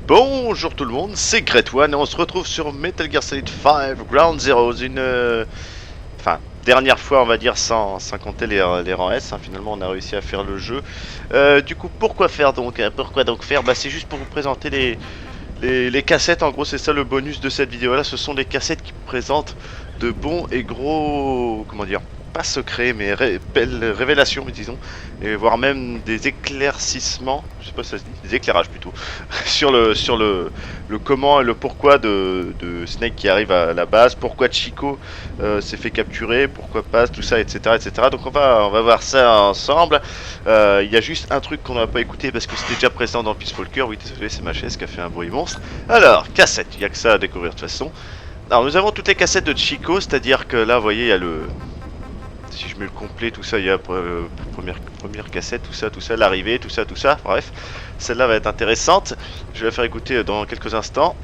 Bonjour tout le monde, c'est GreatPlay et on se retrouve sur Metal Gear Solid 5 Ground Zeroes, enfin, dernière fois on va dire sans compter les rangs S, hein. Finalement on a réussi à faire le jeu. Du coup pourquoi faire donc Pourquoi donc faire c'est juste pour vous présenter les cassettes, en gros c'est ça le bonus de cette vidéo là, ce sont des cassettes qui présentent de bons et gros, comment dire, pas secrets mais belles révélations disons, et voire même des éclaircissements, je sais pas si ça se dit, des éclairages plutôt, sur le comment et le pourquoi de Snake qui arrive à la base, pourquoi Chico s'est fait capturer, pourquoi Paz, tout ça, etc. Donc on va voir ça ensemble. Il y a juste un truc qu'on n'a pas écouté parce que c'était déjà présent dans Peace Walker. Oui, désolé, c'est ma chaise qui a fait un bruit monstre. Alors, cassette, il n'y a que ça à découvrir de toute façon. Alors, nous avons toutes les cassettes de Chico, c'est-à-dire que là, vous voyez, il y a le... Si je mets le complet, tout ça, il y a première cassette, tout ça, l'arrivée, tout ça, bref. Celle-là va être intéressante. Je vais la faire écouter dans quelques instants.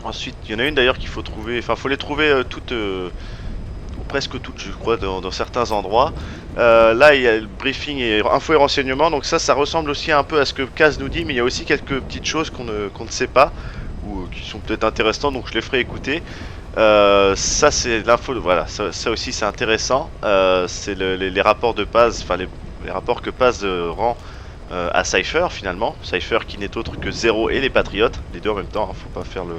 Ensuite, il y en a une d'ailleurs qu'il faut trouver, enfin, faut les trouver toutes... presque toutes je crois dans certains endroits. Là il y a le briefing et info et renseignements, donc ça ressemble aussi un peu à ce que Kaz nous dit, mais il y a aussi quelques petites choses qu'on ne sait pas ou qui sont peut-être intéressantes, donc je les ferai écouter. Ça c'est l'info, voilà, ça aussi c'est intéressant. C'est les rapports de Paz, enfin les rapports que Paz rend à Cypher finalement. Cypher qui n'est autre que Zero et les Patriotes, les deux en même temps, hein, faut pas faire le...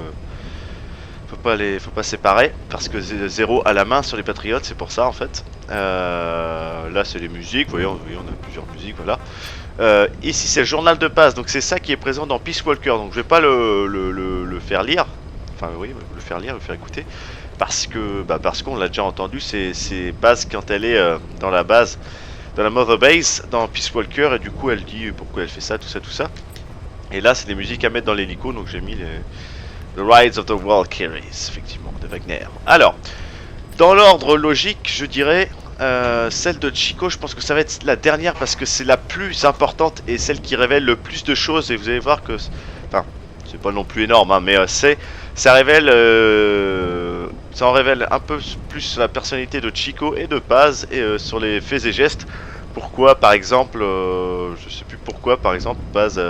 Faut pas séparer parce que Zero a la main sur les Patriotes, c'est pour ça en fait. Là c'est les musiques, vous voyez, on a plusieurs musiques, voilà. Ici c'est le journal de passe, donc c'est ça qui est présent dans Peace Walker, donc je vais pas le faire lire, enfin oui, le faire lire, le faire écouter, parce qu'on l'a déjà entendu, c'est Paz quand elle est dans la base, dans la Mother Base, dans Peace Walker, et du coup elle dit pourquoi elle fait ça, tout ça. Et là c'est des musiques à mettre dans l'hélico, donc j'ai mis The Rides of the Valkyries, effectivement, de Wagner. Alors, dans l'ordre logique, je dirais celle de Chico, je pense que ça va être la dernière parce que c'est la plus importante et celle qui révèle le plus de choses. Et vous allez voir que, enfin, c'est pas non plus énorme, hein, mais ça en révèle un peu plus sur la personnalité de Chico et de Paz et sur les faits et gestes. Pourquoi, par exemple, je sais plus pourquoi, par exemple, Paz,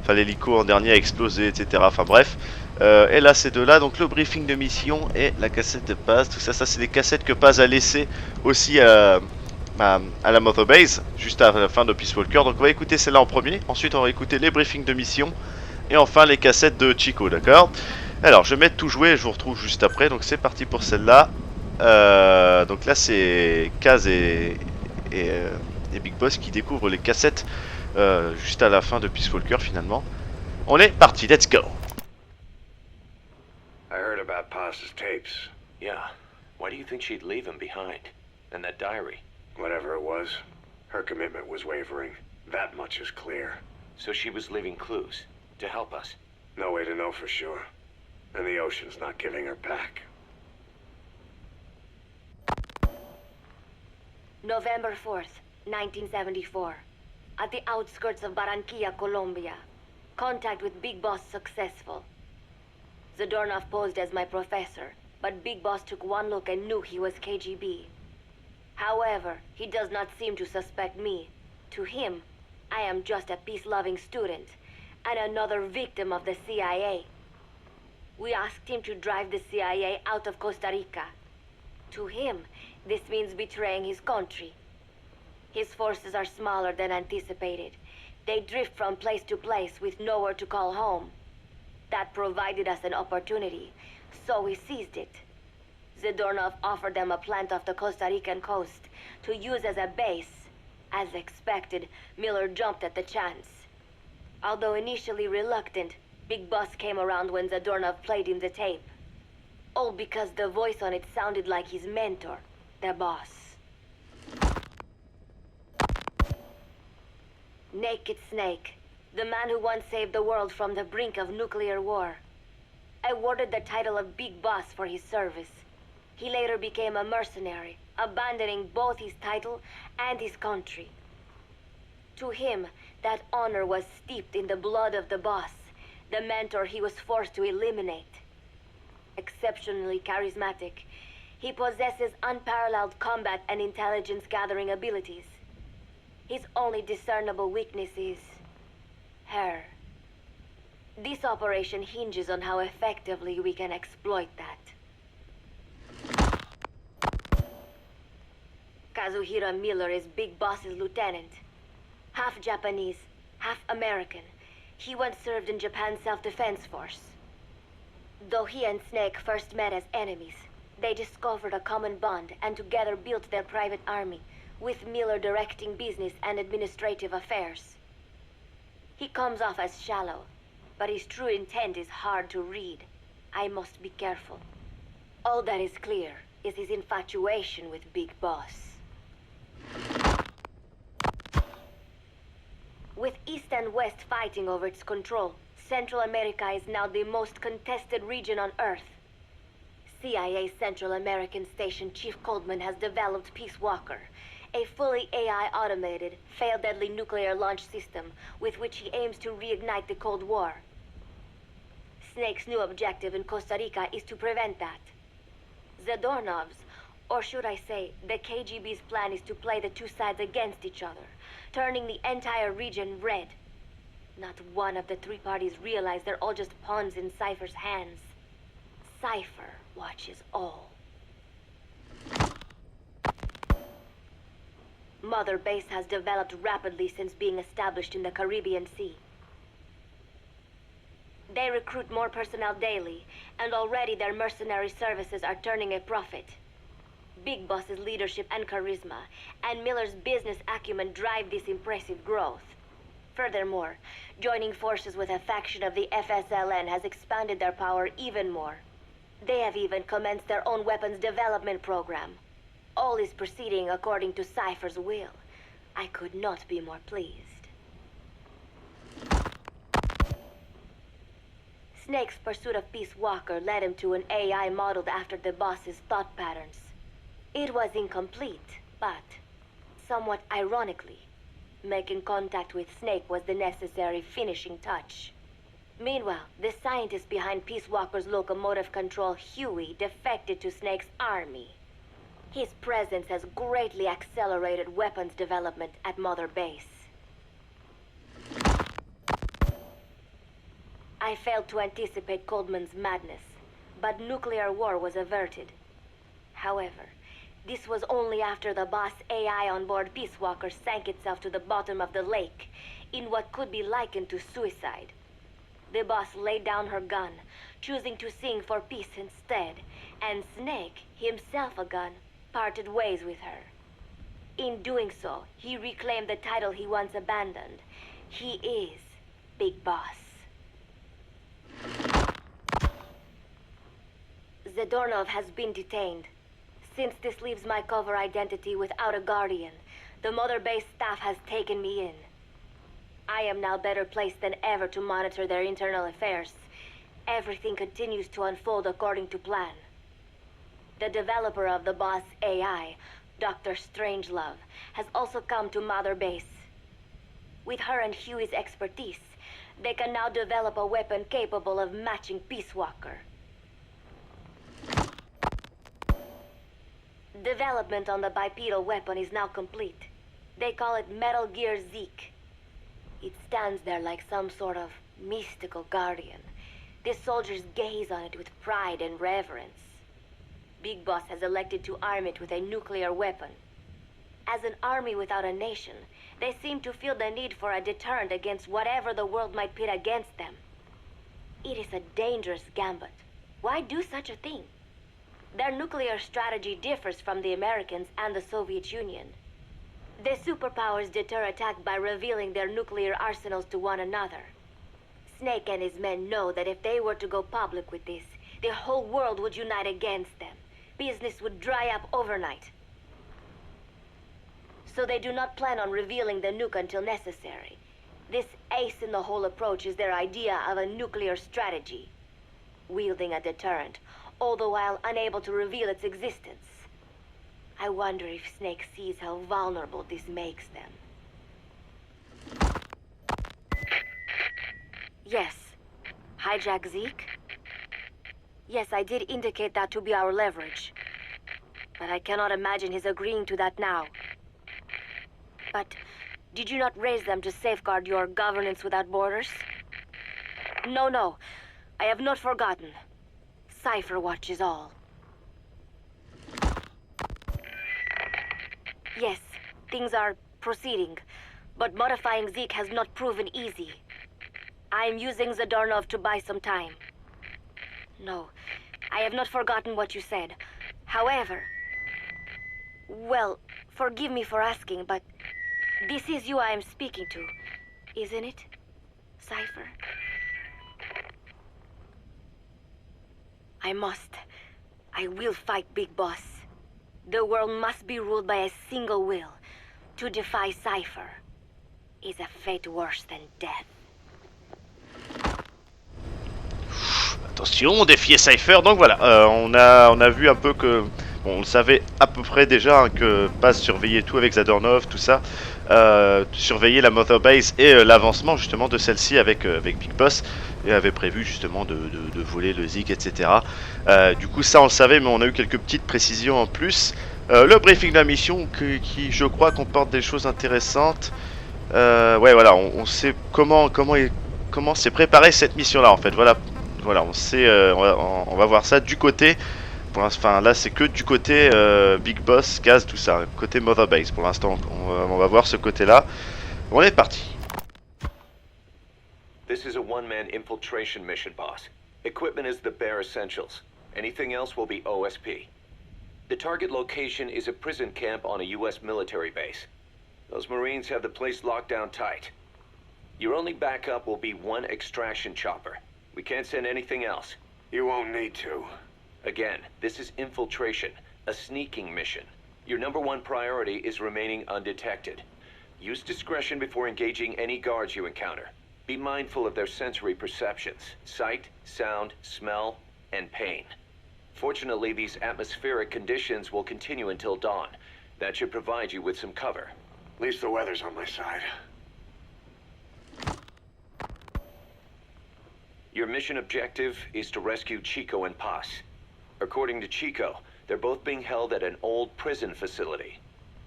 enfin l'hélico en dernier a explosé, etc. Enfin bref. Et là c'est de là, donc le briefing de mission et la cassette de Paz, tout ça, c'est des cassettes que Paz a laissées aussi à la Mother Base, juste à la fin de Peace Walker. Donc on va écouter celle-là en premier, ensuite on va écouter les briefings de mission, et enfin les cassettes de Chico, d'accord? Alors je vais mettre tout joué et je vous retrouve juste après, donc c'est parti pour celle-là. Donc là c'est Kaz et Big Boss qui découvrent les cassettes juste à la fin de Peace Walker finalement. On est parti, let's go! I heard about Paz's tapes. Yeah. Why do you think she'd leave him behind? And that diary? Whatever it was, her commitment was wavering. That much is clear. So she was leaving clues to help us. No way to know for sure. And the ocean's not giving her back. November 4th, 1974. At the outskirts of Barranquilla, Colombia. Contact with Big Boss successful. Zadornov posed as my professor, but Big Boss took one look and knew he was KGB. However, he does not seem to suspect me. To him, I am just a peace-loving student, and another victim of the CIA. We asked him to drive the CIA out of Costa Rica. To him, this means betraying his country. His forces are smaller than anticipated. They drift from place to place with nowhere to call home. That provided us an opportunity, so we seized it. Zadornov offered them a plant off the Costa Rican coast to use as a base. As expected, Miller jumped at the chance. Although initially reluctant, Big Boss came around when Zadornov played him the tape. All because the voice on it sounded like his mentor, the boss. Naked Snake, the man who once saved the world from the brink of nuclear war. Awarded the title of Big Boss for his service. He later became a mercenary, abandoning both his title and his country. To him, that honor was steeped in the blood of the boss, the mentor he was forced to eliminate. Exceptionally charismatic, he possesses unparalleled combat and intelligence-gathering abilities. His only discernible weakness is her. This operation hinges on how effectively we can exploit that. Kazuhira Miller is Big Boss's lieutenant. Half Japanese, half American. He once served in Japan's self-defense force. Though he and Snake first met as enemies, they discovered a common bond and together built their private army, with Miller directing business and administrative affairs. He comes off as shallow, but his true intent is hard to read. I must be careful. All that is clear is his infatuation with Big Boss. With East and West fighting over its control, Central America is now the most contested region on Earth. CIA Central American Station Chief Coldman has developed Peace Walker, a fully AI-automated, fail-deadly nuclear launch system with which he aims to reignite the Cold War. Snake's new objective in Costa Rica is to prevent that. Zadorov's, or should I say, the KGB's plan is to play the two sides against each other, turning the entire region red. Not one of the three parties realize they're all just pawns in Cypher's hands. Cypher watches all. Mother Base has developed rapidly since being established in the Caribbean Sea. They recruit more personnel daily, and already their mercenary services are turning a profit. Big Boss's leadership and charisma, and Miller's business acumen drive this impressive growth. Furthermore, joining forces with a faction of the FSLN has expanded their power even more. They have even commenced their own weapons development program. All is proceeding according to Cypher's will. I could not be more pleased. Snake's pursuit of Peace Walker led him to an AI modeled after the boss's thought patterns. It was incomplete, but, somewhat ironically, making contact with Snake was the necessary finishing touch. Meanwhile, the scientist behind Peace Walker's locomotive control, Huey, defected to Snake's army. His presence has greatly accelerated weapons development at Mother Base. I failed to anticipate Coldman's madness, but nuclear war was averted. However, this was only after the boss AI on board Peace Walker sank itself to the bottom of the lake, in what could be likened to suicide. The boss laid down her gun, choosing to sing for peace instead, and Snake, himself a gun, parted ways with her. In doing so, he reclaimed the title he once abandoned. He is Big Boss. Zadornov has been detained. Since this leaves my cover identity without a guardian, the Mother Base staff has taken me in. I am now better placed than ever to monitor their internal affairs. Everything continues to unfold according to plan. The developer of the boss AI, Dr. Strangelove, has also come to Mother Base. With her and Huey's expertise, they can now develop a weapon capable of matching Peace Walker. Development on the bipedal weapon is now complete. They call it Metal Gear Zeke. It stands there like some sort of mystical guardian. The soldiers gaze on it with pride and reverence. Big Boss has elected to arm it with a nuclear weapon. As an army without a nation, they seem to feel the need for a deterrent against whatever the world might pit against them. It is a dangerous gambit. Why do such a thing? Their nuclear strategy differs from the Americans and the Soviet Union. The superpowers deter attack by revealing their nuclear arsenals to one another. Snake and his men know that if they were to go public with this, the whole world would unite against them. Business would dry up overnight. So they do not plan on revealing the nuke until necessary. This ace-in-the-hole approach is their idea of a nuclear strategy. Wielding a deterrent, all the while unable to reveal its existence. I wonder if Snake sees how vulnerable this makes them. Yes. Hijack Zeke? Yes, I did indicate that to be our leverage. But I cannot imagine his agreeing to that now. But did you not raise them to safeguard your governance without borders? No, no. I have not forgotten. Cipher watches all. Yes, things are proceeding, but modifying Zeke has not proven easy. I am using Zadornov to buy some time. No, I have not forgotten what you said. However... Well, forgive me for asking, but... This is you I am speaking to, isn't it, Cipher? I will fight Big Boss. The world must be ruled by a single will. To defy Cipher is a fate worse than death. Attention, défier Cypher. Donc voilà, on a vu un peu que... Bon, on le savait à peu près déjà, hein, que Paz surveillait tout avec Zadornov, tout ça. Surveiller la Mother Base et l'avancement justement de celle-ci avec Big Boss. Et avait prévu justement de voler le Zeke, etc. Du coup ça on le savait, mais on a eu quelques petites précisions en plus. Le briefing de la mission qui je crois comporte des choses intéressantes. Ouais voilà, on sait comment s'est préparée cette mission là en fait. Voilà, on sait, on va voir ça du côté. Enfin là c'est que du côté Big Boss, Gaz, tout ça, côté Mother Base pour l'instant. On va voir ce côté là. On est parti. This is a one-man infiltration mission, boss. Equipment is the bare essentials. Anything else will be OSP. The target location is a prison camp on a U.S. military base. Those Marines have the place locked down tight. Your only backup will be one extraction chopper. We can't send anything else. You won't need to. Again, this is infiltration, a sneaking mission. Your number one priority is remaining undetected. Use discretion before engaging any guards you encounter. Be mindful of their sensory perceptions: sight, sound, smell, and pain. Fortunately, these atmospheric conditions will continue until dawn. That should provide you with some cover. At least the weather's on my side. Your mission objective is to rescue Chico and Paz. According to Chico, they're both being held at an old prison facility.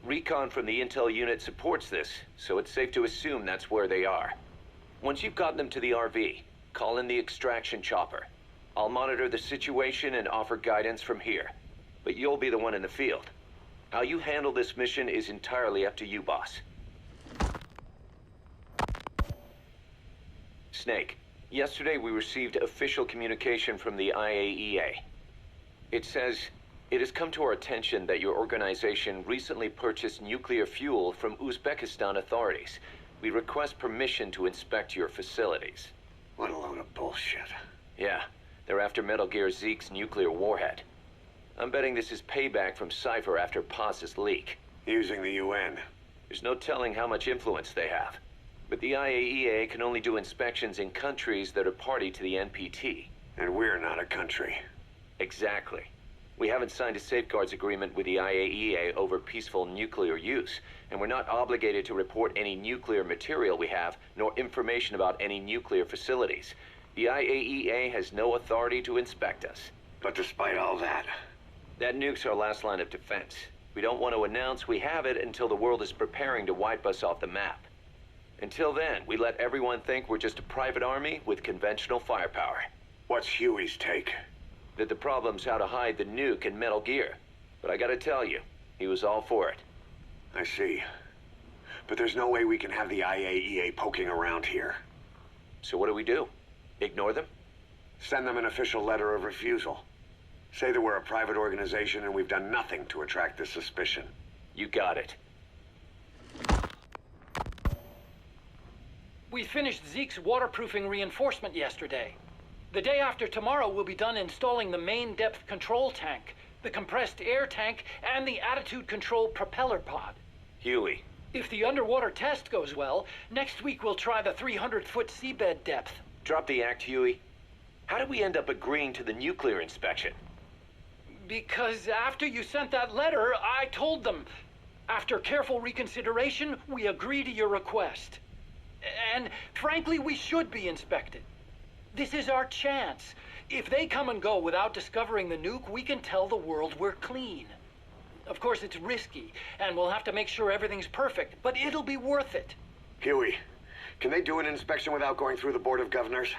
Recon from the intel unit supports this, so it's safe to assume that's where they are. Once you've gotten them to the RV, call in the extraction chopper. I'll monitor the situation and offer guidance from here, but you'll be the one in the field. How you handle this mission is entirely up to you, boss. Snake, yesterday we received official communication from the IAEA. It says, it has come to our attention that your organization recently purchased nuclear fuel from Uzbekistan authorities. We request permission to inspect your facilities. What a load of bullshit. Yeah, they're after Metal Gear Zeke's nuclear warhead. I'm betting this is payback from Cipher after Paz's leak. Using the UN. There's no telling how much influence they have. But the IAEA can only do inspections in countries that are party to the NPT. And we're not a country. Exactly. We haven't signed a safeguards agreement with the IAEA over peaceful nuclear use, and we're not obligated to report any nuclear material we have, nor information about any nuclear facilities. The IAEA has no authority to inspect us. But despite all that... That nuke's our last line of defense. We don't want to announce we have it until the world is preparing to wipe us off the map. Until then, we let everyone think we're just a private army with conventional firepower. What's Huey's take? That the problem's how to hide the nuke in Metal Gear. But I gotta tell you, he was all for it. I see. But there's no way we can have the IAEA poking around here. So what do? Ignore them? Send them an official letter of refusal. Say that we're a private organization and we've done nothing to attract this suspicion. You got it. We finished Zeke's waterproofing reinforcement yesterday. The day after tomorrow, we'll be done installing the main depth control tank, the compressed air tank, and the attitude control propeller pod. Huey. If the underwater test goes well, next week we'll try the 300-foot seabed depth. Drop the act, Huey. How did we end up agreeing to the nuclear inspection? Because after you sent that letter, I told them. After careful reconsideration, we agree to your request. And frankly, we should be inspected. This is our chance. If they come and go without discovering the nuke, we can tell the world we're clean. Of course, it's risky, and we'll have to make sure everything's perfect, but it'll be worth it. Huey, can they do an inspection without going through the Board of Governors?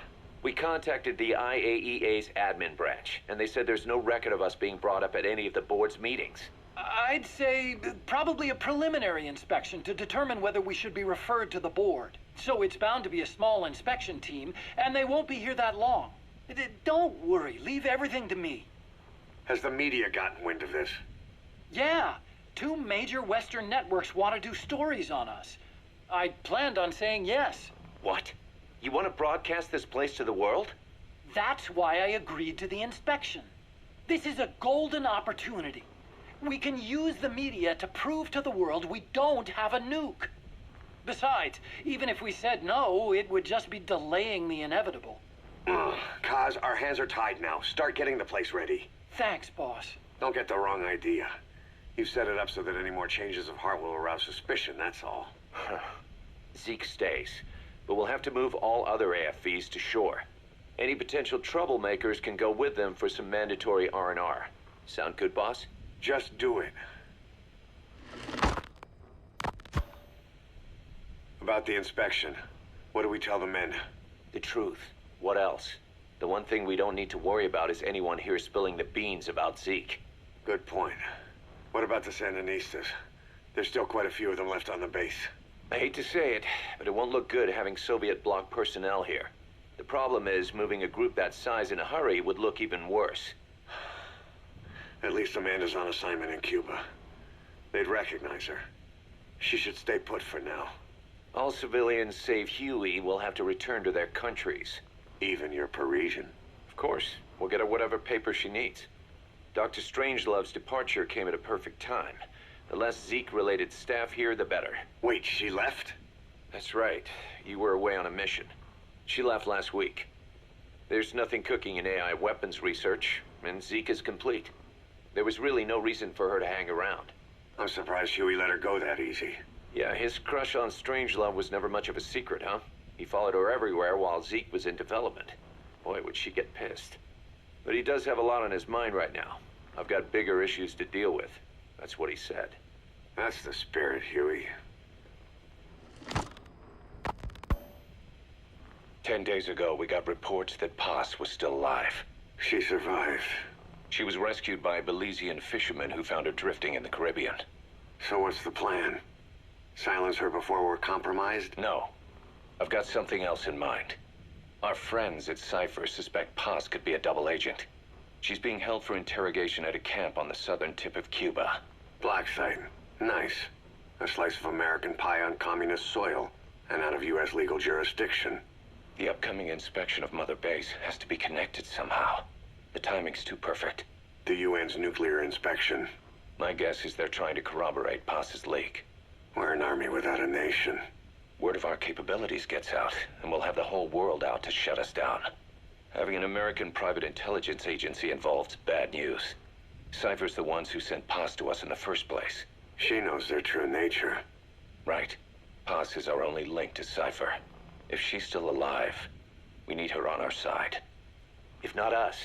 We contacted the IAEA's admin branch, and they said there's no record of us being brought up at any of the board's meetings. I'd say probably a preliminary inspection to determine whether we should be referred to the board. So it's bound to be a small inspection team, and they won't be here that long. Don't worry, leave everything to me. Has the media gotten wind of this? Yeah, 2 major Western networks want to do stories on us. I planned on saying yes. What? You want to broadcast this place to the world? That's why I agreed to the inspection. This is a golden opportunity. We can use the media to prove to the world we don't have a nuke. Besides, even if we said no, it would just be delaying the inevitable. Kaz, our hands are tied now. Start getting the place ready. Thanks, boss. Don't get the wrong idea. You've set it up so that any more changes of heart will arouse suspicion, that's all. Zeke stays, but we'll have to move all other AFVs to shore. Any potential troublemakers can go with them for some mandatory R&R. Sound good, boss? Just do it. About the inspection, what do we tell the men? The truth. What else? The one thing we don't need to worry about is anyone here spilling the beans about Zeke. Good point. What about the Sandinistas? There's still quite a few of them left on the base. I hate to say it, but it won't look good having Soviet bloc personnel here. The problem is, moving a group that size in a hurry would look even worse. At least Amanda's on assignment in Cuba. They'd recognize her. She should stay put for now. All civilians save Huey will have to return to their countries. Even your Parisian. Of course, we'll get her whatever paper she needs. Dr. Strangelove's departure came at a perfect time. The less Zeke-related staff here, the better. Wait, she left? That's right. You were away on a mission. She left last week. There's nothing cooking in AI weapons research, and Zeke is complete. There was really no reason for her to hang around. I'm surprised Huey let her go that easy. Yeah, his crush on Strangelove was never much of a secret, huh? He followed her everywhere while Zeke was in development. Boy, would she get pissed. But he does have a lot on his mind right now. I've got bigger issues to deal with. That's what he said. That's the spirit, Huey. 10 days ago, we got reports that Paz was still alive. She survived. She was rescued by Belizean fishermen who found her drifting in the Caribbean. So what's the plan? Silence her before we're compromised? No. I've got something else in mind. Our friends at Cypher suspect Paz could be a double agent. She's being held for interrogation at a camp on the southern tip of Cuba. Black site. Nice. A slice of American pie on communist soil, and out of U.S. legal jurisdiction. The upcoming inspection of Mother Base has to be connected somehow. The timing's too perfect. The UN's nuclear inspection. My guess is they're trying to corroborate Paz's leak. We're an army without a nation. Word of our capabilities gets out, and we'll have the whole world out to shut us down. Having an American private intelligence agency involved's bad news. Cypher's the ones who sent Paz to us in the first place. She knows their true nature. Right. Paz is our only link to Cypher. If she's still alive, we need her on our side. If not us,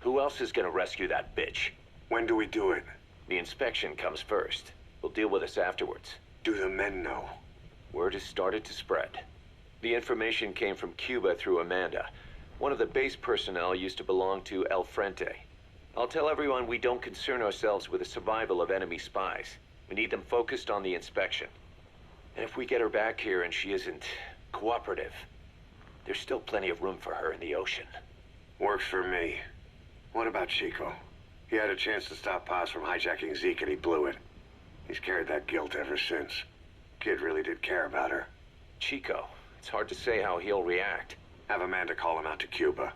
who else is gonna rescue that bitch? When do we do it? The inspection comes first. We'll deal with us afterwards. Do the men know? Word has started to spread. The information came from Cuba through Amanda. One of the base personnel used to belong to El Frente. I'll tell everyone we don't concern ourselves with the survival of enemy spies. We need them focused on the inspection. And if we get her back here and she isn't cooperative, there's still plenty of room for her in the ocean. Works for me. What about Chico? He had a chance to stop Paz from hijacking Zeke and he blew it. He's carried that guilt ever since. Kid really did care about her. Chico, it's hard to say how he'll react. Have Amanda call him out to Cuba.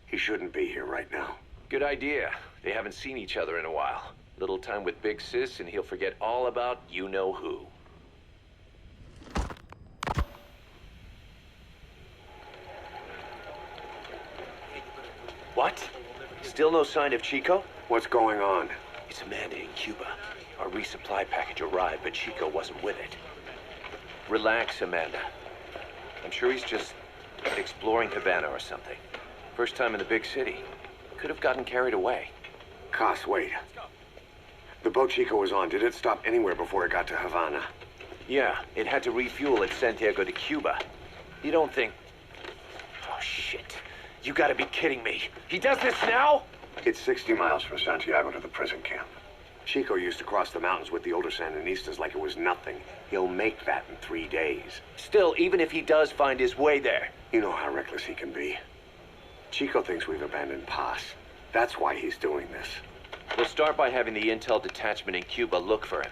He shouldn't be here right now. Good idea. They haven't seen each other in a while. Little time with Big Sis and he'll forget all about you-know-who. What? Still no sign of Chico? What's going on? It's Amanda in Cuba. Our resupply package arrived, but Chico wasn't with it. Relax, Amanda. I'm sure he's just exploring Havana or something. First time in the big city. Could have gotten carried away. Cos, wait. The boat Chico was on, did it stop anywhere before it got to Havana? Yeah, it had to refuel at Santiago de Cuba. You don't think... Oh, shit. You gotta be kidding me. He does this now? It's 60 miles from Santiago to the prison camp. Chico used to cross the mountains with the older Sandinistas like it was nothing. He'll make that in 3 days. Still, even if he does find his way there. You know how reckless he can be. Chico thinks we've abandoned Paz. That's why he's doing this. We'll start by having the intel detachment in Cuba look for him.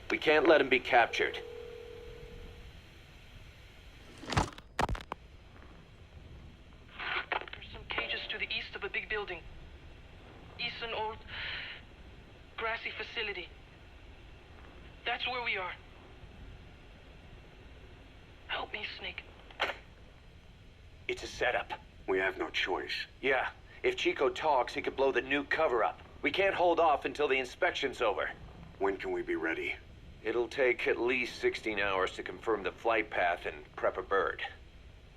We can't let him be captured. There's some cages to the east of a big building. East an old grassy facility. That's where we are. Help me, Snake. It's a setup. We have no choice. Yeah, if Chico talks, he could blow the nuke cover up. We can't hold off until the inspection's over. When can we be ready? It'll take at least 16 hours to confirm the flight path and prep a bird.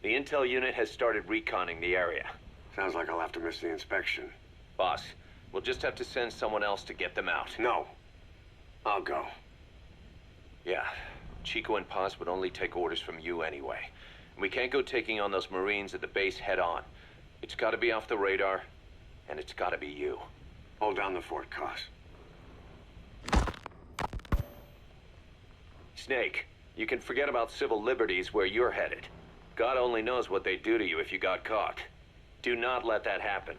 The intel unit has started reconning the area. Sounds like I'll have to miss the inspection. Boss, we'll just have to send someone else to get them out. No. I'll go. Yeah, Chico and Paz would only take orders from you anyway. We can't go taking on those Marines at the base head on. It's gotta be off the radar, and it's gotta be you. Hold down the fort, Cos. Snake, you can forget about civil liberties where you're headed. God only knows what they'd do to you if you got caught. Do not let that happen.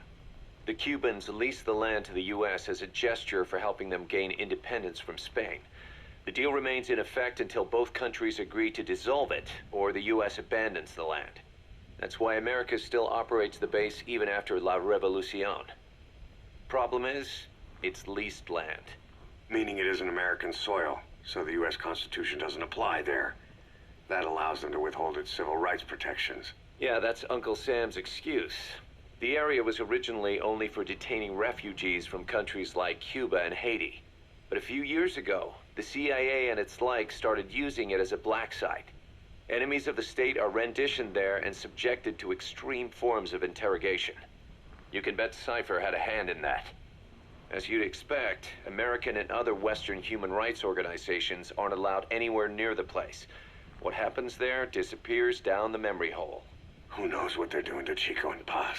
The Cubans leased the land to the U.S. as a gesture for helping them gain independence from Spain. The deal remains in effect until both countries agree to dissolve it, or the U.S. abandons the land. That's why America still operates the base even after La Revolucion. Problem is, it's leased land. Meaning it isn't American soil, so the U.S. Constitution doesn't apply there. That allows them to withhold its civil rights protections. Yeah, that's Uncle Sam's excuse. The area was originally only for detaining refugees from countries like Cuba and Haiti. But a few years ago, the CIA and its like started using it as a black site. Enemies of the state are renditioned there and subjected to extreme forms of interrogation. You can bet Cypher had a hand in that. As you'd expect, American and other Western human rights organizations aren't allowed anywhere near the place. What happens there disappears down the memory hole. Who knows what they're doing to Chico and Paz?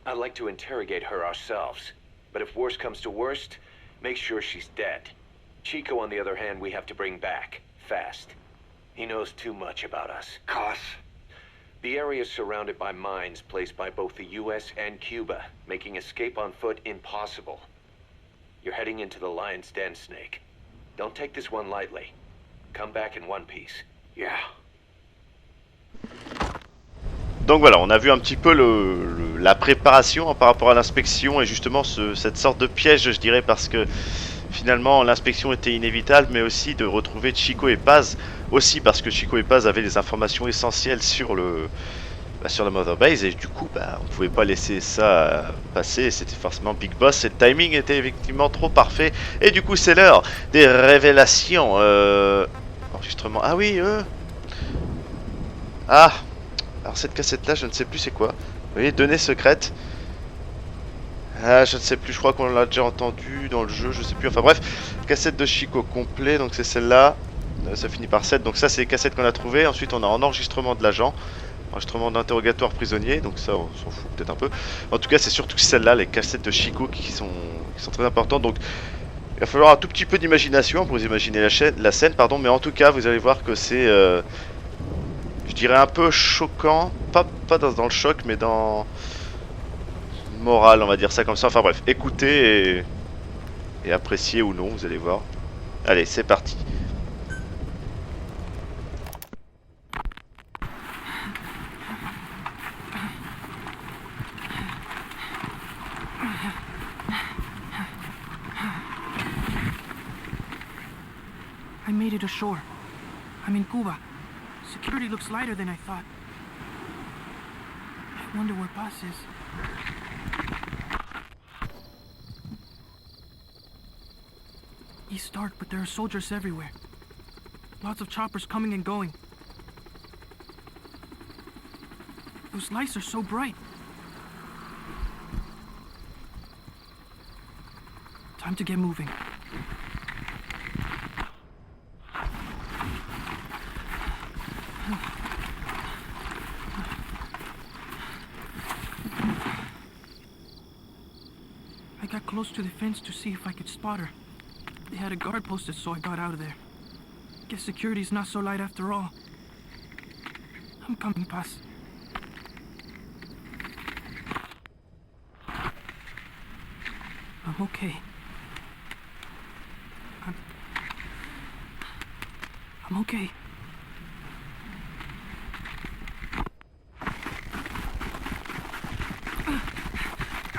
I'd like to interrogate her ourselves. But if worst comes to worst, make sure she's dead. Chico, on the other hand, we have to bring back, fast. He knows too much about us. Cos? The area is surrounded by mines placed by both the U.S. and Cuba, making escape on foot impossible. You're heading into the Lion's Den, Snake. Don't take this one lightly. Come back in one piece. Yeah. Donc voilà, on a vu un petit peu la préparation par rapport à l'inspection et justement cette sorte de piège, je dirais, parce que finalement l'inspection était inévitable, mais aussi de retrouver Chico et Paz, aussi parce que Chico et Paz avaient des informations essentielles sur la Mother Base et du coup on pouvait pas laisser ça passer, c'était forcément Big Boss et le timing était effectivement trop parfait et du coup c'est l'heure des révélations. Enregistrement, ah oui ah, alors cette cassette là je ne sais plus c'est quoi, vous voyez, données secrètes. Ah, je ne sais plus, je crois qu'on l'a déjà entendu dans le jeu, je sais plus, enfin bref, cassette de Chico complet, donc c'est celle-là, ça finit par 7, donc ça c'est les cassettes qu'on a trouvées, ensuite on a un enregistrement de l'agent, enregistrement d'interrogatoire prisonnier, donc ça on s'en fout peut-être un peu, en tout cas c'est surtout celle-là, les cassettes de Chico qui sont très importantes, donc il va falloir un tout petit peu d'imagination pour vous imaginer la scène, pardon, mais en tout cas vous allez voir que c'est, je dirais un peu choquant, pas dans le choc, mais dans... morale, on va dire ça comme ça, enfin bref, écoutez et appréciez ou non, vous allez voir. Allez, c'est parti. I made it ashore. I'm in Cuba. Security looks lighter than I thought. I wonder where Paz is. East dark, but there are soldiers everywhere. Lots of choppers coming and going. Those lights are so bright. Time to get moving. close to the fence to see if I could spot her. They had a guard posted, so I got out of there. Guess security's not so light after all. I'm coming, Paz. I'm okay. I'm okay.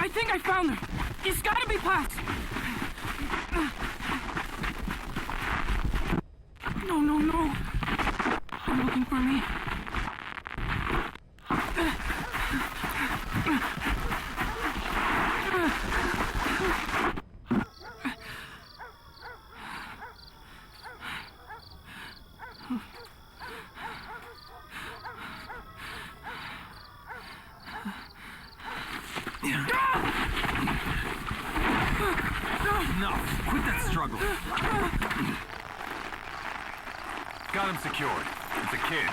I think I found her. It's gotta be Paz. No, no, no. They're looking for me. Enough! Quit that struggle! Got him secured. It's a kid.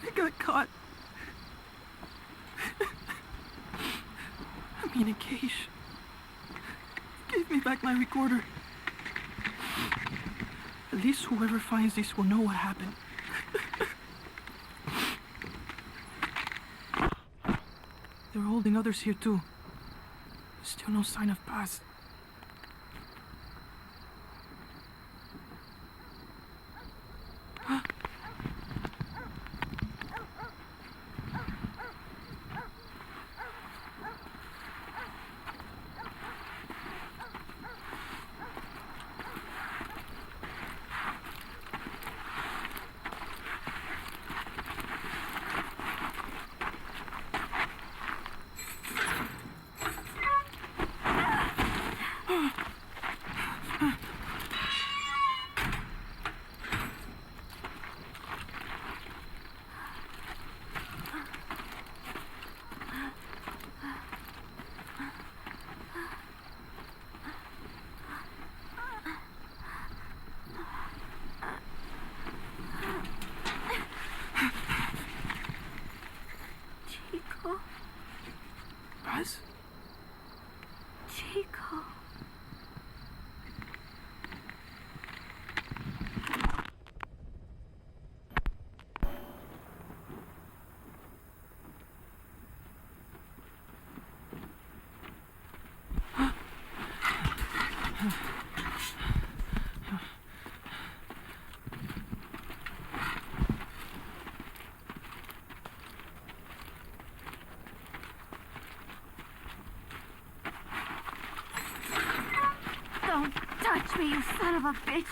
I got caught. I'm in a cage. Give me back my recorder. At least whoever finds this will know what happened. They're holding others here too. Still no sign of Paz. Paz? Chico. Don't touch me, you son of a bitch!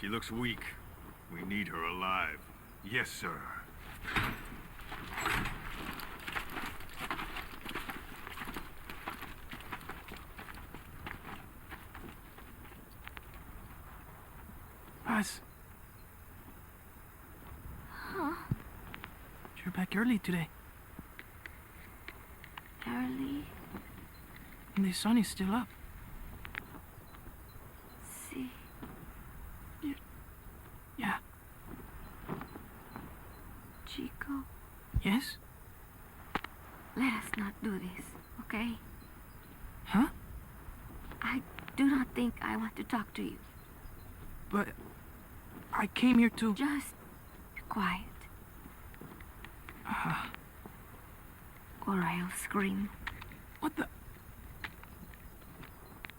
She looks weak. We need her alive. Yes, sir. Paz. Huh? You're back early today. Early? And the sun is still up. See. Yeah. Chico. Yes? Huh? I do not think I want to talk to you. But I came here to... Just be quiet. Or I'll scream. What the...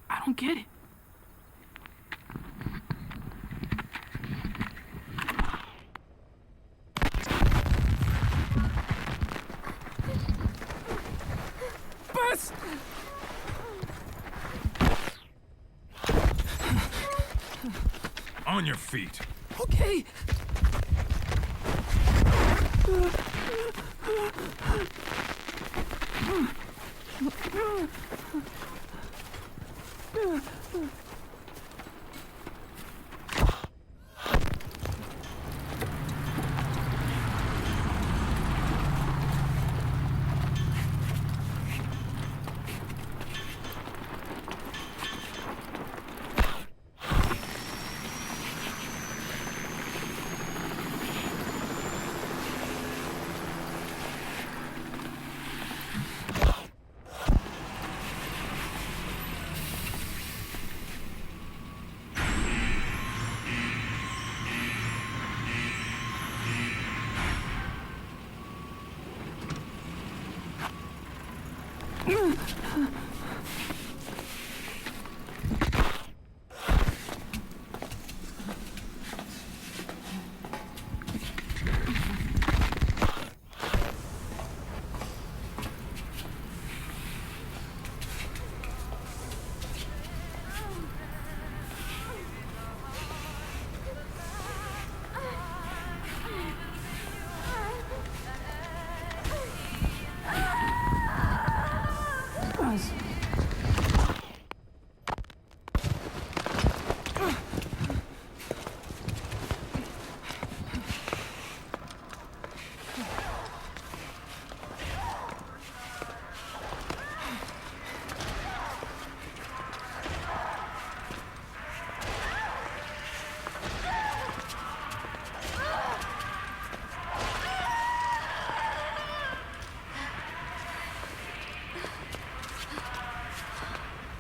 I don't get it. Bus! On your feet. Okay.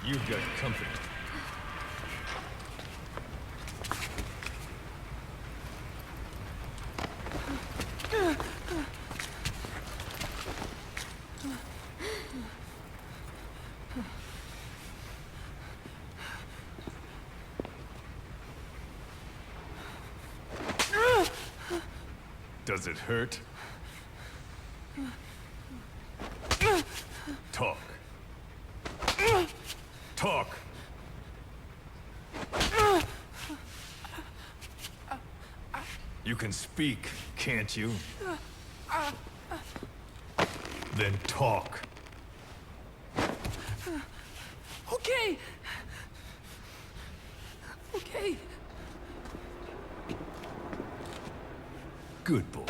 You've got company. Does it hurt? Talk. Talk. You can speak, can't you? Then talk. Okay. Okay. Good boy.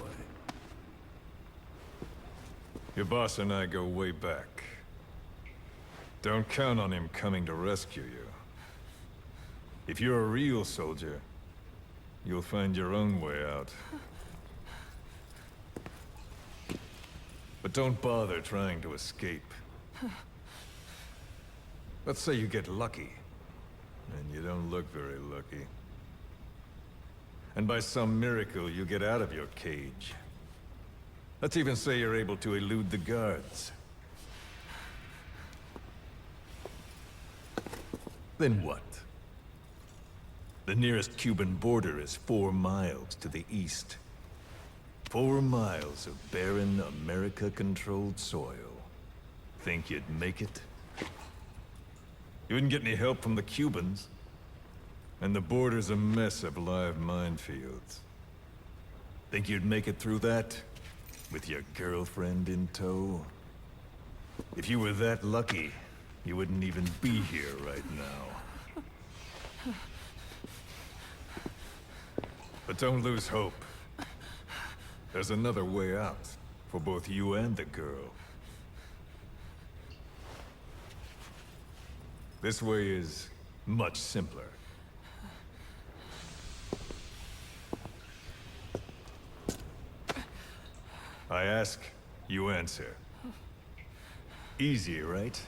Your boss and I go way back. Don't count on him coming to rescue you. If you're a real soldier, you'll find your own way out. But don't bother trying to escape. Let's say you get lucky, and you don't look very lucky. And by some miracle, you get out of your cage. Let's even say you're able to elude the guards. Then what? The nearest Cuban border is 4 miles to the east. 4 miles of barren, America-controlled soil. Think you'd make it? You wouldn't get any help from the Cubans. And the border's a mess of live minefields. Think you'd make it through that? With your girlfriend in tow? If you were that lucky, you wouldn't even be here right now. But don't lose hope. There's another way out, for both you and the girl. This way is much simpler. I ask, you answer. Easy, right?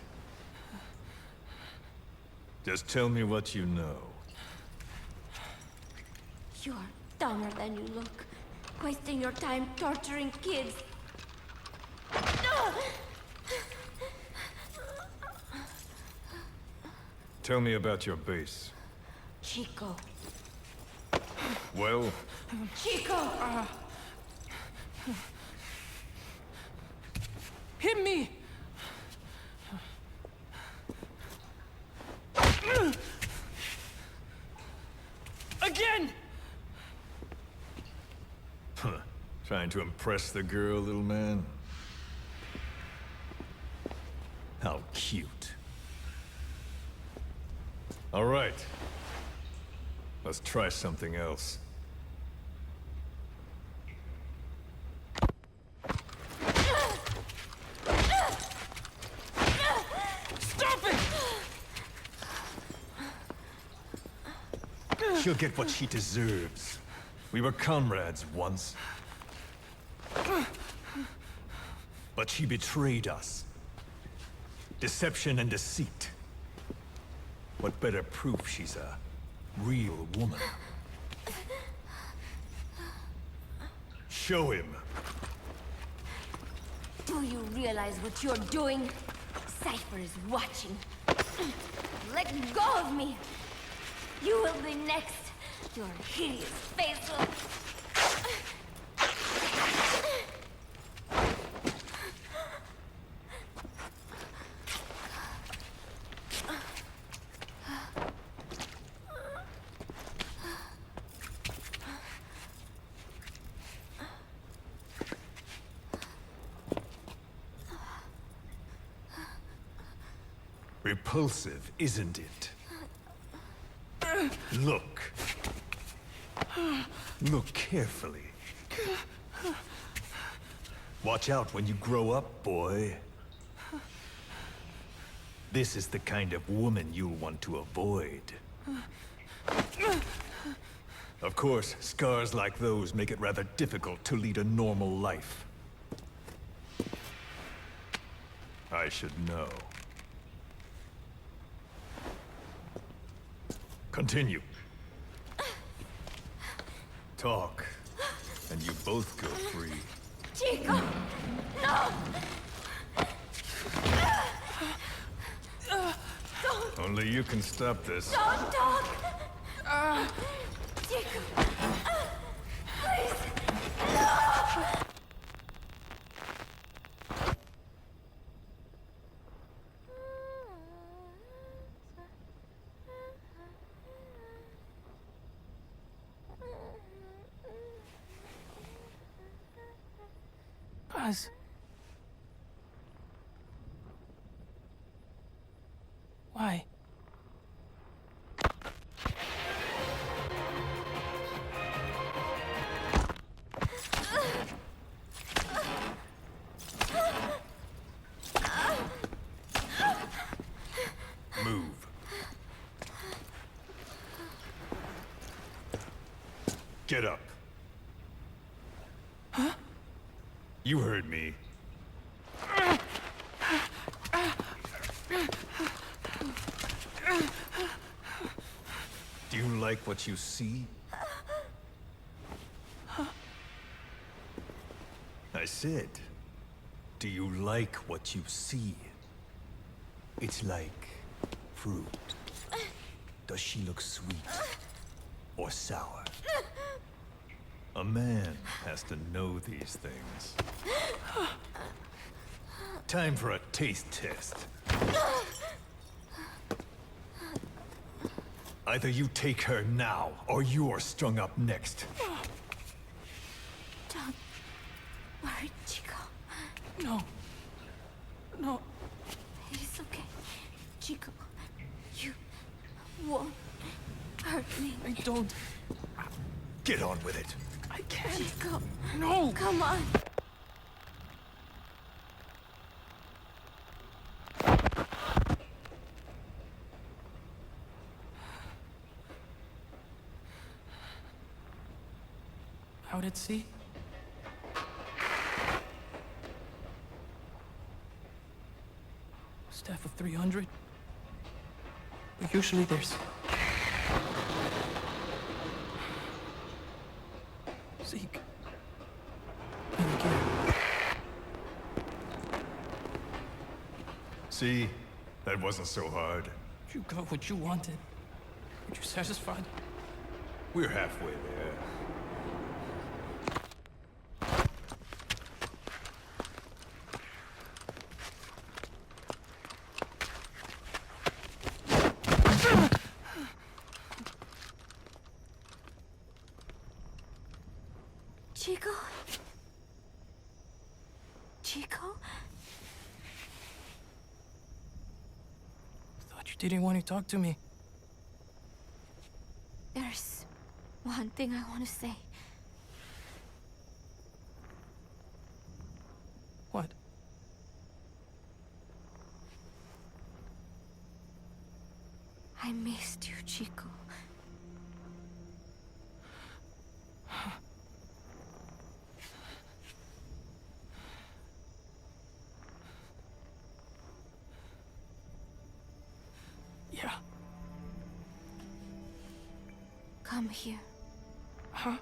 Just tell me what you know. You're dumber than you look. Wasting your time torturing kids. Tell me about your base. Chico. Well, Chico! Hit me! Again! trying to impress the girl, little man? How cute. All right. Let's try something else. Stop it! She'll get what she deserves. We were comrades once. But she betrayed us. Deception and deceit. What better proof she's a real woman? Show him. Do you realize what you're doing? Cypher is watching. Let go of me! You will be next. Your hideous face will... Repulsive, isn't it? Look. Look carefully. Watch out when you grow up, boy. This is the kind of woman you'll want to avoid. Of course, scars like those make it rather difficult to lead a normal life. I should know. Continue. Talk, and you both go free. Chico! No! Only you can stop this. Don't talk! Chico! Please! No! Paz. Why? Move. Get up. Huh? You heard me. Do you like what you see? I said, do you like what you see? It's like fruit. Does she look sweet or sour? A man has to know these things. Time for a taste test. Either you take her now, or you're strung up next. Don't worry, Chico. No. No. It's okay. Chico, you won't hurt me. I don't. Get on with it. I can't. Chico, No. come on. Out at sea? Staff of 300? But usually there's... Zeke. And again. See? That wasn't so hard. You got what you wanted. Are you satisfied? We're halfway there. Chico? Chico? Thought you didn't want to talk to me. There's one thing I want to say. What? I missed you, Chico. Yeah. Come here. Huh?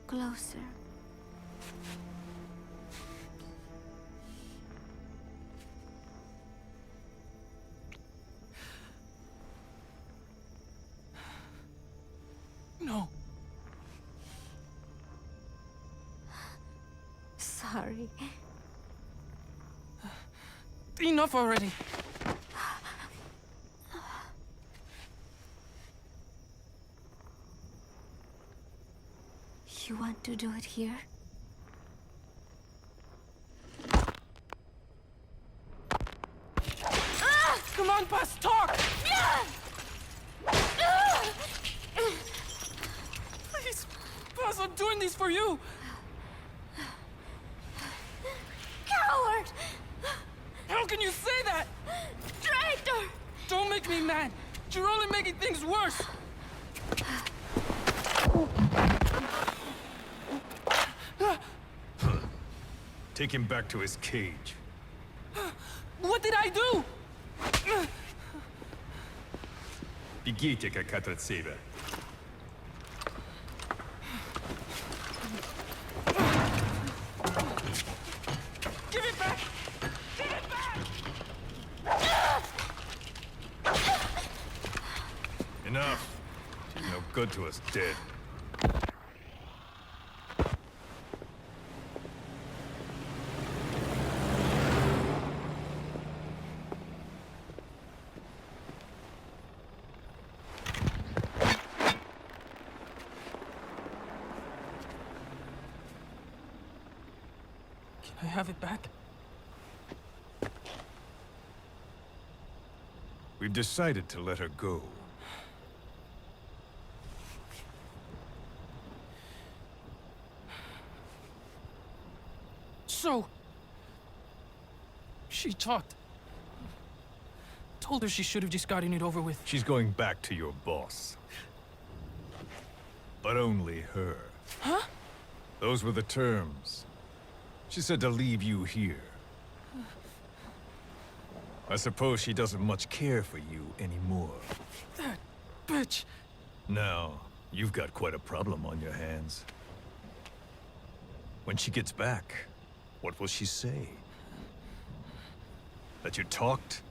Closer. No. Sorry. Enough already. You want to do it here? Come on, Buzz, talk! Please, Buzz, I'm doing this for you. Coward! How can you say that? Traitor! Don't make me mad. You're only making things worse. Take him back to his cage. What did I do? Бегите, как от себя. Give it back! Give it back! Enough. She's no good to us dead. Can I have it back? We've decided to let her go. So... she talked. Told her she should have just gotten it over with. She's going back to your boss. But only her. Huh? Those were the terms. She said to leave you here. I suppose she doesn't much care for you anymore. That bitch. Now, you've got quite a problem on your hands. When she gets back, what will she say? That you talked?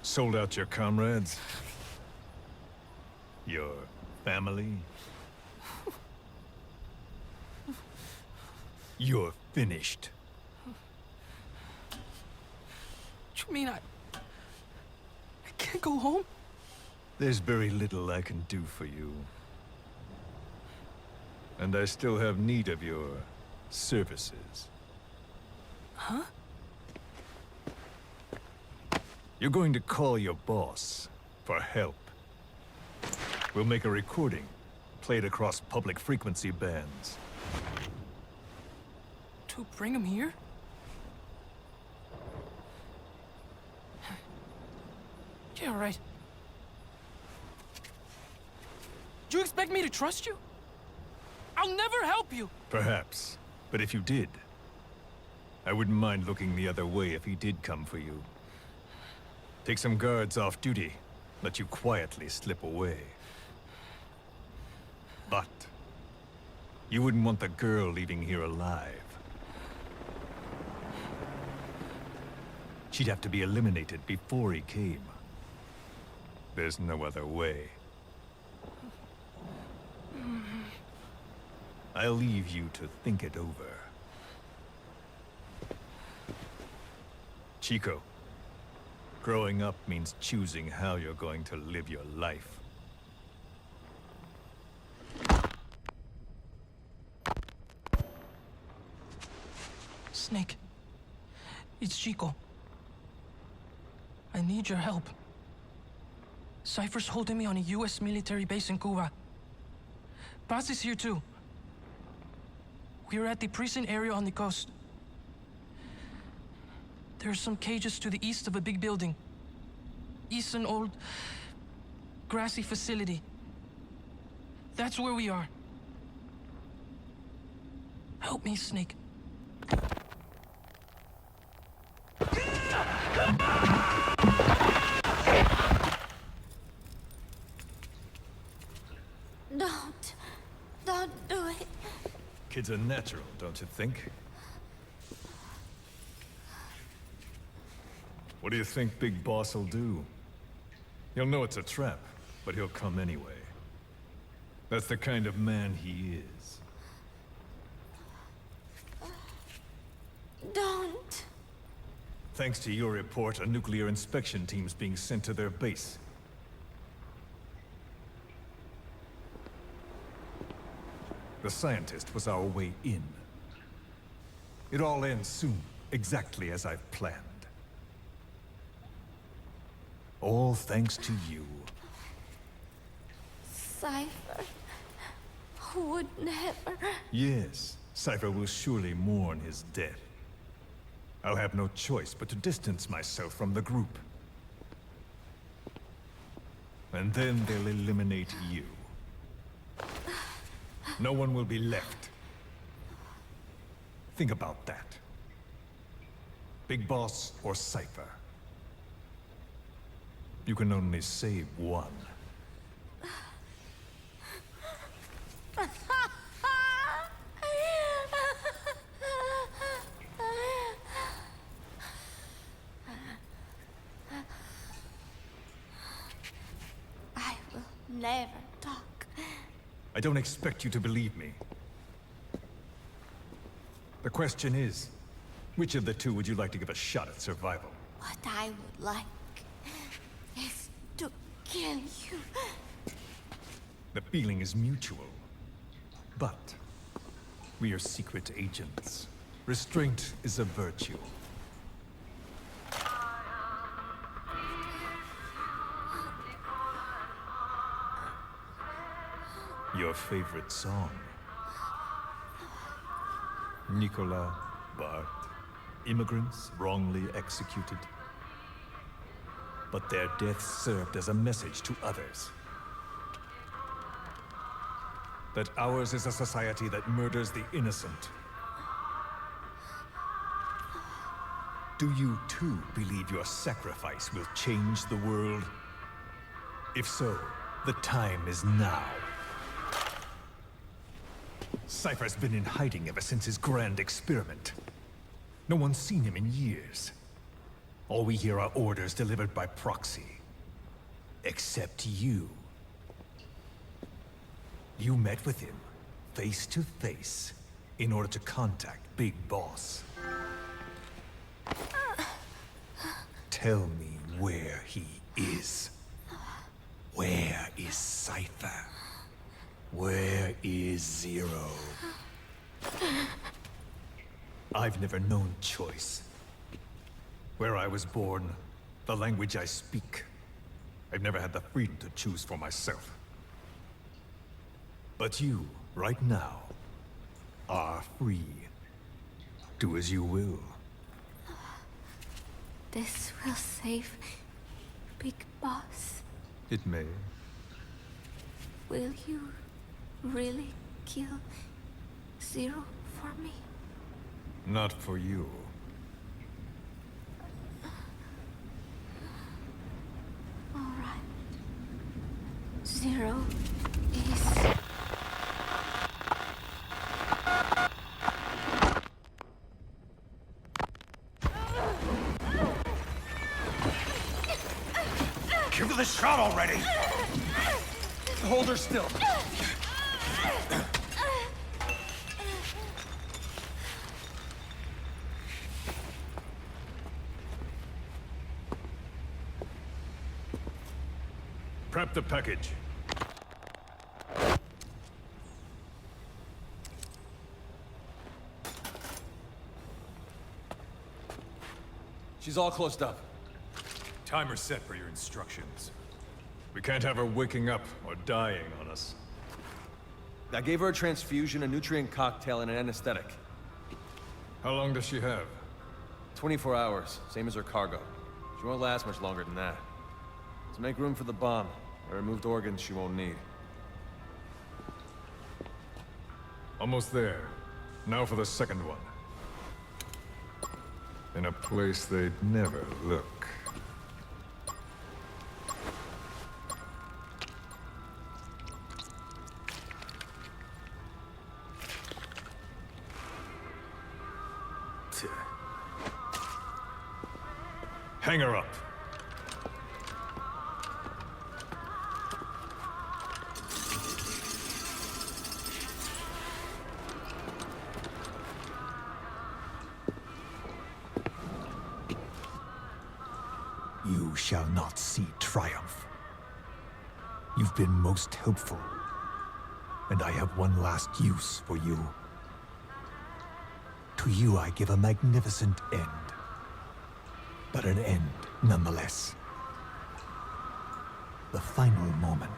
Sold out your comrades? Your family? You're finished. You mean I can't go home? There's very little I can do for you. And I still have need of your services. Huh? You're going to call your boss for help. We'll make a recording, play it across public frequency bands. To bring him here? Yeah, right. Do you expect me to trust you? I'll never help you! Perhaps. But if you did, I wouldn't mind looking the other way if he did come for you. Take some guards off duty. Let you quietly slip away. But you wouldn't want the girl leaving here alive. She'd have to be eliminated before he came. There's no other way. I'll leave you to think it over. Chico, growing up means choosing how you're going to live your life. Snake. It's Chico. I need your help. Cypher's holding me on a US military base in Cuba. Paz is here too. We're at the prison area on the coast. There are some cages to the east of a big building. It's an old, grassy facility. That's where we are. Help me, Snake. Don't do it. Kid's a natural, don't you think? What do you think Big Boss will do? He'll know it's a trap, but he'll come anyway. That's the kind of man he is. Don't. Thanks to your report, a nuclear inspection team's being sent to their base. The scientist was our way in. It all ends soon, exactly as I've planned. All thanks to you. Cypher would never... Yes, Cypher will surely mourn his death. I'll have no choice but to distance myself from the group. And then they'll eliminate you. No one will be left. Think about that. Big Boss or Cypher. You can only save one. I will never talk. I don't expect you to believe me. The question is, which of the two would you like to give a shot at survival? What I would like is to kill you. The feeling is mutual. But we are secret agents. Restraint is a virtue. Your favorite song? Nicola, Bart, immigrants wrongly executed. But their deaths served as a message to others. That ours is a society that murders the innocent. Do you too believe your sacrifice will change the world? If so, the time is now. Cypher's been in hiding ever since his grand experiment. No one's seen him in years. All we hear are orders delivered by proxy. Except you. You met with him, face to face, in order to contact Big Boss. Tell me where he is. Where is Cypher? Where is Zero? I've never known choice. Where I was born, the language I speak, I've never had the freedom to choose for myself. But you, right now, are free. Do as you will. This will save Big Boss. It may. Will you really kill Zero for me? Not for you. Give her the shot already! Hold her still. Prep the package. She's all closed up. Timer set for your instructions. We can't have her waking up or dying on us. I gave her a transfusion, a nutrient cocktail, and an anesthetic. How long does she have? 24 hours, same as her cargo. She won't last much longer than that. To make room for the bomb, I removed organs she won't need. Almost there. Now for the second one. In a place they'd never look. Hang her up. You shall not see triumph. You've been most helpful, and I have one last use for you. To you I give a magnificent end, but an end nonetheless. The final moment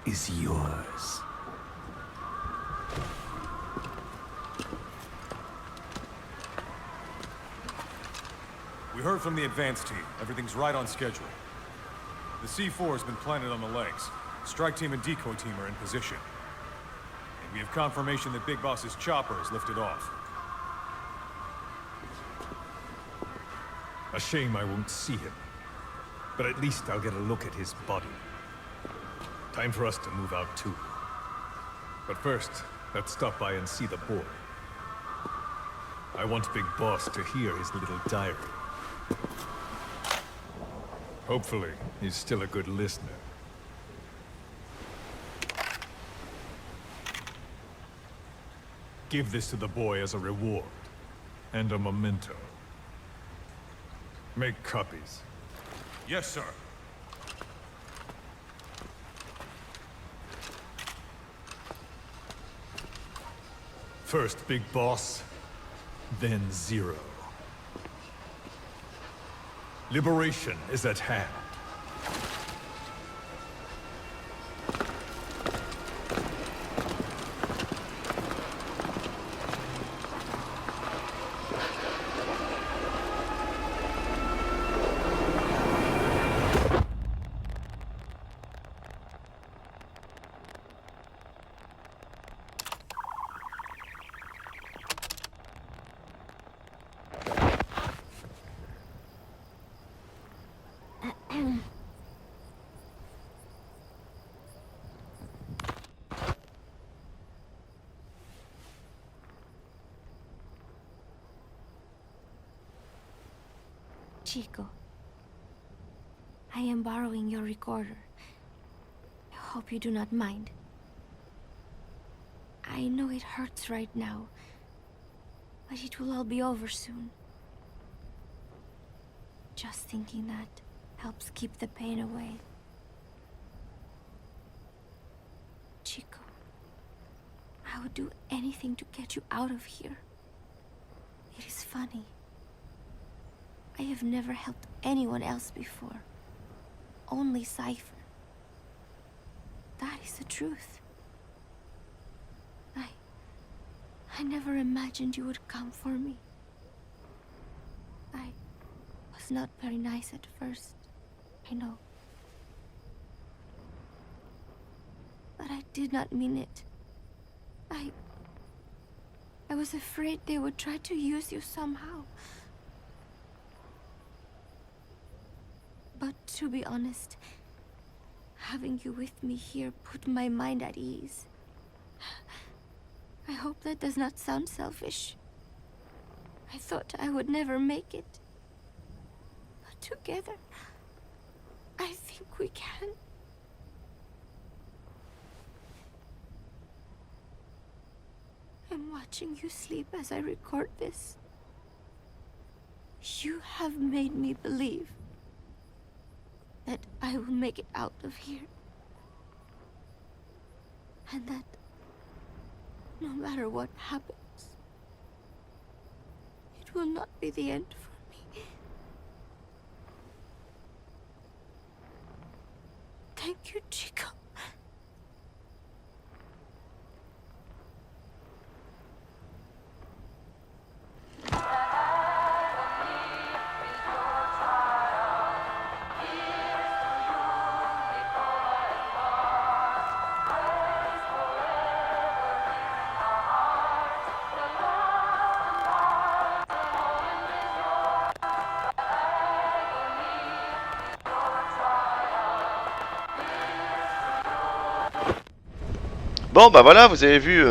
is yours. We heard from the advance team. Everything's right on schedule. The C4 has been planted on the legs. Strike team and decoy team are in position. And we have confirmation that Big Boss's chopper is lifted off. A shame I won't see him. But at least I'll get a look at his body. Time for us to move out too. But first, let's stop by and see the boy. I want Big Boss to hear his little diary. Hopefully, he's still a good listener. Give this to the boy as a reward, and a memento. Make copies. Yes, sir. First Big Boss, then Zero. Liberation is at hand. Chico, I am borrowing your recorder. I hope you do not mind. I know it hurts right now, but it will all be over soon. Just thinking that helps keep the pain away. Chico, I would do anything to get you out of here. It is funny. I have never helped anyone else before. Only Cypher. That is the truth. I never imagined you would come for me. I was not very nice at first, I know. But I did not mean it. I was afraid they would try to use you somehow. But to be honest, having you with me here put my mind at ease. I hope that does not sound selfish. I thought I would never make it. But together, I think we can? I'm watching you sleep as I record this. You have made me believe that I will make it out of here. And that no matter what happens, it will not be the end for me. Thank you, Chico. Bon bah voilà, vous avez vu,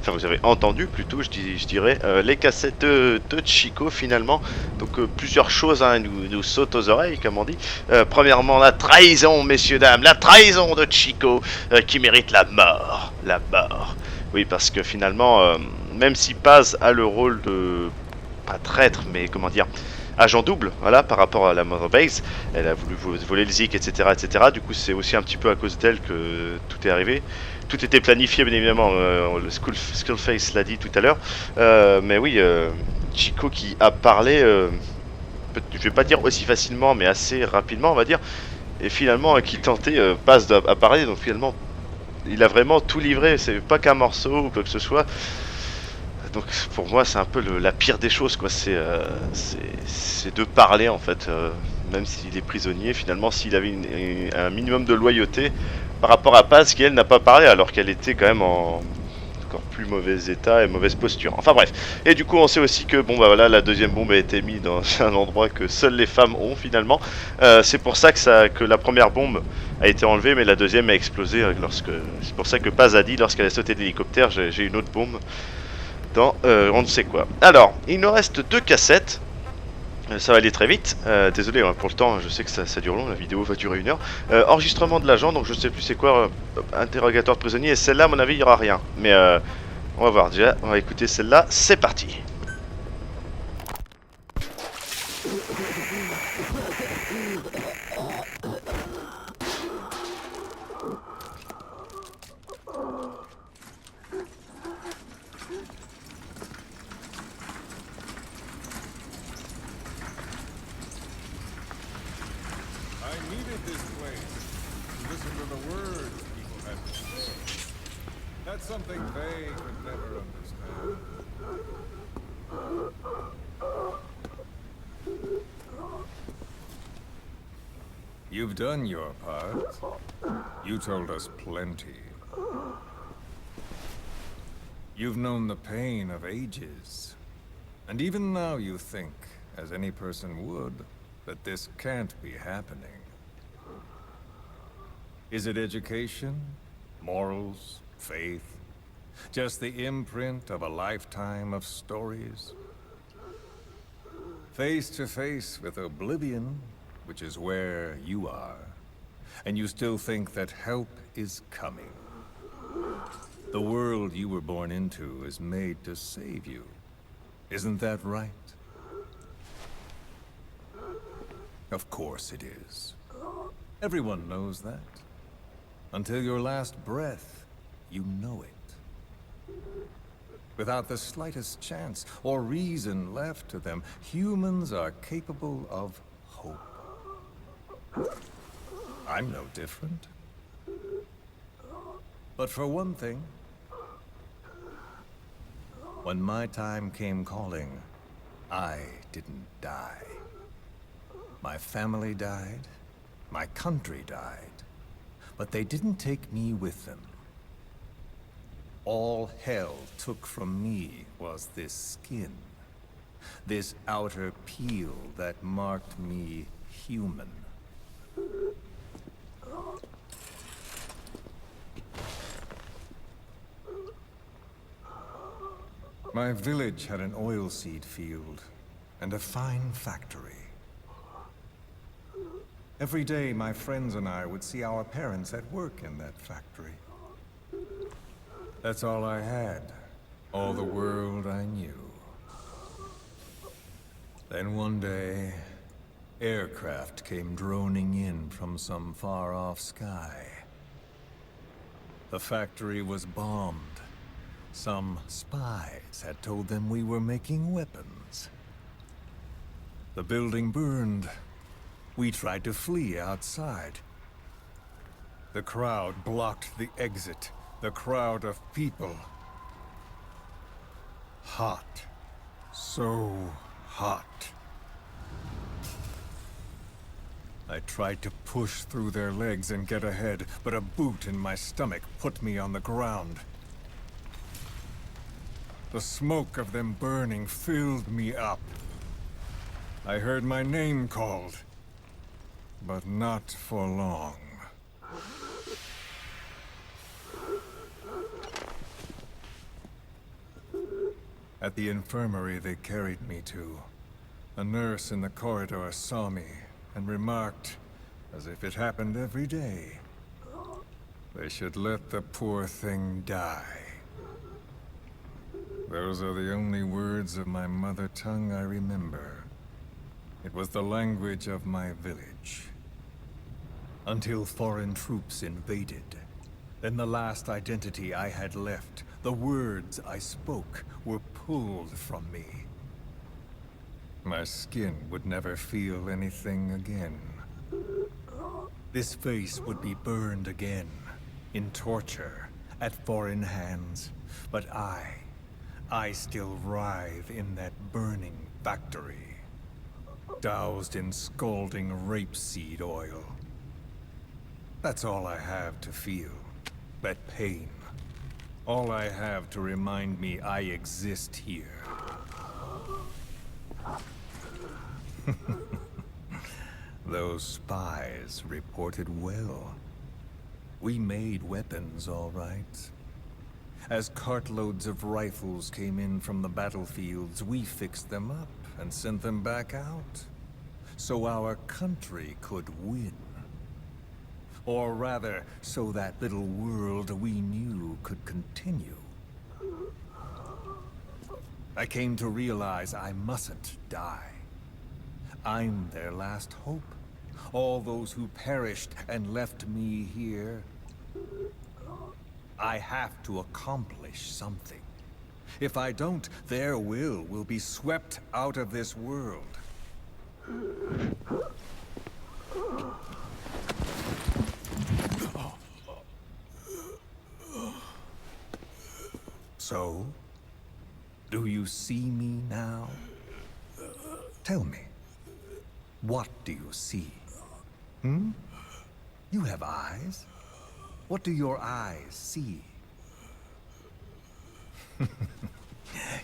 enfin vous avez entendu plutôt, je dirais, les cassettes de Chico finalement. Donc plusieurs choses hein, nous sautent aux oreilles comme on dit. Premièrement la trahison messieurs dames, la trahison de Chico qui mérite la mort. La mort. Oui parce que finalement, même si Paz a le rôle de, pas traître mais comment dire, agent double, voilà, par rapport à la Mother Base, elle a voulu voler le Zik, etc., etc. Du coup, c'est aussi un petit peu à cause d'elle que tout est arrivé. Tout était planifié, bien évidemment. Le Skullface l'a dit tout à l'heure. Mais oui, Chico qui a parlé, je vais pas dire aussi facilement, mais assez rapidement, on va dire. Et finalement, qui tentait passe à parler. Donc finalement, il a vraiment tout livré. C'est pas qu'un morceau ou quoi que ce soit. Donc pour moi c'est un peu la pire des choses quoi, c'est de parler en fait, même s'il est prisonnier finalement, s'il avait un minimum de loyauté par rapport à Paz qui elle n'a pas parlé alors qu'elle était quand même en encore plus mauvais état et mauvaise posture, enfin bref. Et du coup on sait aussi que bon bah voilà, la deuxième bombe a été mise dans un endroit que seules les femmes ont finalement, c'est pour ça que la première bombe a été enlevée mais la deuxième a explosé c'est pour ça que Paz a dit lorsqu'elle a sauté de l'hélicoptère, j'ai une autre bombe dans on ne sait quoi. Alors, il nous reste 2 cassettes. Ça va aller très vite. Désolé hein, pour le temps, je sais que ça dure long, la vidéo va durer 1 heure. Enregistrement de l'agent, donc je sais plus c'est quoi, interrogatoire de prisonnier. Et celle-là, à mon avis, il n'y aura rien. Mais on va voir déjà, on va écouter celle-là. C'est parti. Something they could never understand. You've done your part. You told us plenty. You've known the pain of ages. And even now you think, as any person would, that this can't be happening. Is it education? Morals? Faith? Just the imprint of a lifetime of stories? Face to face with oblivion, which is where you are, and you still think that help is coming. The world you were born into is made to save you. Isn't that right? Of course it is. Everyone knows that. Until your last breath, you know it. Without the slightest chance or reason left to them, humans are capable of hope. I'm no different. But for one thing, when my time came calling, I didn't die. My family died, my country died, but they didn't take me with them. All hell took from me was this skin, this outer peel that marked me human. My village had an oilseed field and a fine factory. Every day, my friends and I would see our parents at work in that factory. That's all I had. All the world I knew. Then one day, aircraft came droning in from some far-off sky. The factory was bombed. Some spies had told them we were making weapons. The building burned. We tried to flee outside. The crowd blocked the exit. The crowd of people. Hot. So hot. I tried to push through their legs and get ahead, but a boot in my stomach put me on the ground. The smoke of them burning filled me up. I heard my name called, but not for long. At the infirmary they carried me to, a nurse in the corridor saw me and remarked, as if it happened every day, they should let the poor thing die. Those are the only words of my mother tongue I remember. It was the language of my village. Until foreign troops invaded. Then the last identity I had left, the words I spoke, were pulled from me. My skin would never feel anything again. This face would be burned again, in torture, at foreign hands. But I still writhe in that burning factory, doused in scalding rapeseed oil. That's all I have to feel, that pain. All I have to remind me I exist here. Those spies reported well. We made weapons, all right. As cartloads of rifles came in from the battlefields, we fixed them up and sent them back out. So our country could win. Or rather, so that little world we knew could continue. I came to realize I mustn't die. I'm their last hope. All those who perished and left me here. I have to accomplish something. If I don't, their will be swept out of this world. So, do you see me now? Tell me, what do you see? You have eyes? What do your eyes see?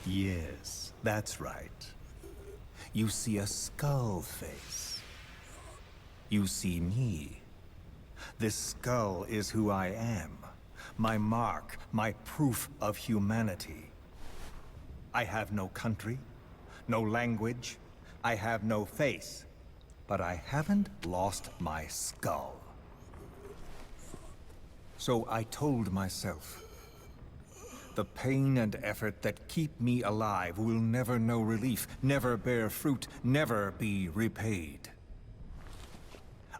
Yes, that's right. You see a skull face. You see me. This skull is who I am. My mark, my proof of humanity. I have no country, no language, I have no face. But I haven't lost my skull. So I told myself, the pain and effort that keep me alive will never know relief, never bear fruit, never be repaid.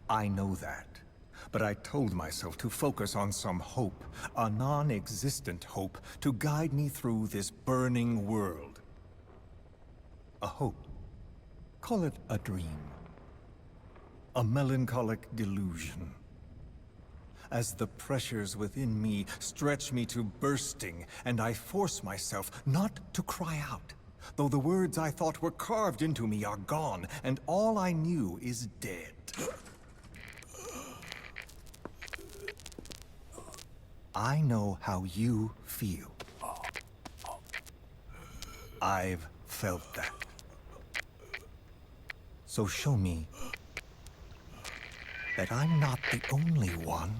I know that, but I told myself to focus on some hope, a non-existent hope, to guide me through this burning world. A hope. Call it a dream. A melancholic delusion. As the pressures within me stretch me to bursting, and I force myself not to cry out, though the words I thought were carved into me are gone, and all I knew is dead. I know how you feel. I've felt that. So show me that I'm not the only one.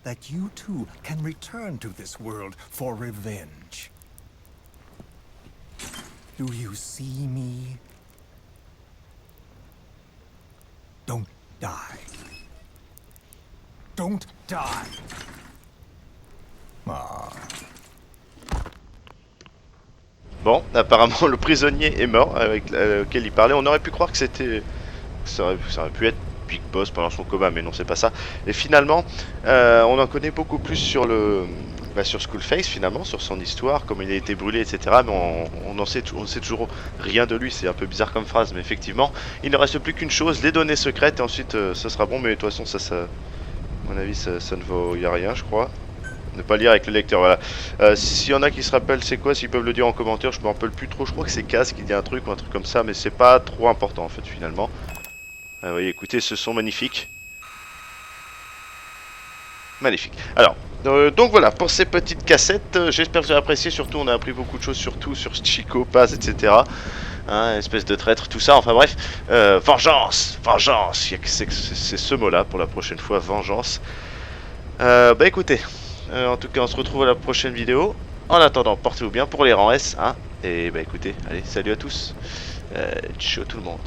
That you too can return to this world for revenge. Do you see me? Don't die. Don't die. Ah. Bon, apparemment le prisonnier est mort avec lequel il parlait. On aurait pu croire que c'était... Ça aurait pu être Big Boss pendant son coma, mais non, c'est pas ça. Et finalement, on en connaît beaucoup plus sur le... sur Skullface, finalement, sur son histoire, comment il a été brûlé, etc. Mais on sait toujours rien de lui. C'est un peu bizarre comme phrase, mais effectivement, il ne reste plus qu'une chose, les données secrètes, et ensuite, ça sera bon. Mais de toute façon, ça à mon avis, ça ne vaut y a rien, je crois. Ne pas lire avec le lecteur, voilà. S'il y en a qui se rappellent c'est quoi, s'ils peuvent le dire en commentaire, je me rappelle plus trop. Je crois que c'est Cass qui dit un truc ou un truc comme ça, mais c'est pas trop important en fait finalement. Oui, écoutez, ce son magnifique. Magnifique. Alors, donc voilà, pour ces petites cassettes, j'espère que vous avez apprécié. Surtout, on a appris beaucoup de choses, surtout sur Chico, Paz, etc. Hein, espèce de traître, tout ça, enfin bref. Vengeance, vengeance, c'est ce mot-là pour la prochaine fois, vengeance. Bah écoutez, en tout cas, on se retrouve à la prochaine vidéo. En attendant, portez-vous bien pour les rangs S, hein. Et bah écoutez, allez, salut à tous. Ciao tout le monde.